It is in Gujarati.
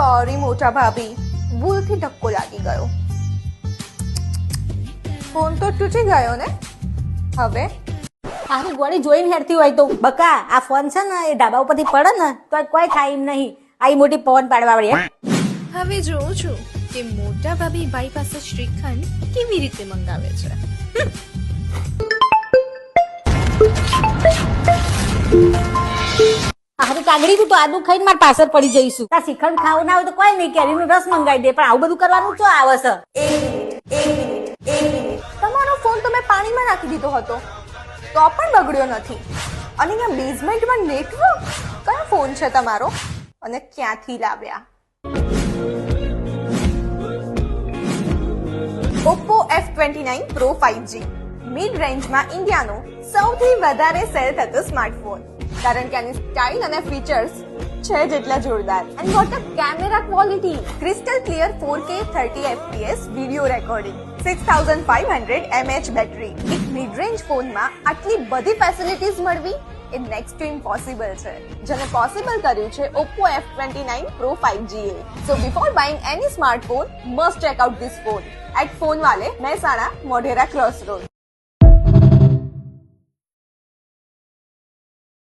સોરી મોટા ભાભી, ભૂલથી ધક્કો લાગી ગયો. ફોન તો તૂટી ગયો ને. હવે આની ગોળી જોઈને હેરતી હોય તો બકા આ ફોન છે ને એ ઢાબા ઉપરથી પડે ને તો કોઈ થાય એમ નહીં. આઈ મોટી પવન પાડવા વાળી. હવે જોઉં છું કે મોટા ભાભી ભાઈ પાસે શ્રીખંડ કેવી રીતે મંગાવે છે. હારું કાગડી તું તો આદુ ખાઈને માર પાછળ પડી જઈશું. તાર શ્રીખંડ ખાવું ના હોય તો કોઈ નહીં, કેરીનો રસ મંગાવી દે, પણ આવું બધું કરવાનું શું આવે છે? એક મિનિટ. તમારો ફોન તો મેં પાણીમાં નાખી દીધો હતો તો પણ બગડ્યો નથી. અને અહીંયા બેઝમેન્ટમાં નેટવર્ક. કયો ફોન છે તમારો અને ક્યાંથી લાવ્યા? Oppo F29 Pro 5G mid રેન્જમાં ઇન્ડિયાનો સૌથી વધારે સેલ થતો સ્માર્ટફોન. કારણ કે આની સ્ટાઇલ અને ફીચર્સ છે જેટલા જોરદાર. And what a camera quality, crystal clear 4K 30 FPS video recording, 6500 mAh battery. એક મિડ રેન્જ ફોનમાં આટલી બધી ફેસિલિટીઝ મળવી એ નેક્સ્ટ ટુ ઇમ્પોસિબલ છે, જેને પોસિબલ કર્યું છે Oppo F29 Pro 5G એ. So before buying any smartphone, must check out this phone at phone વાલે, મહેસાણા, મોઢેરા ક્રોસ રોડ.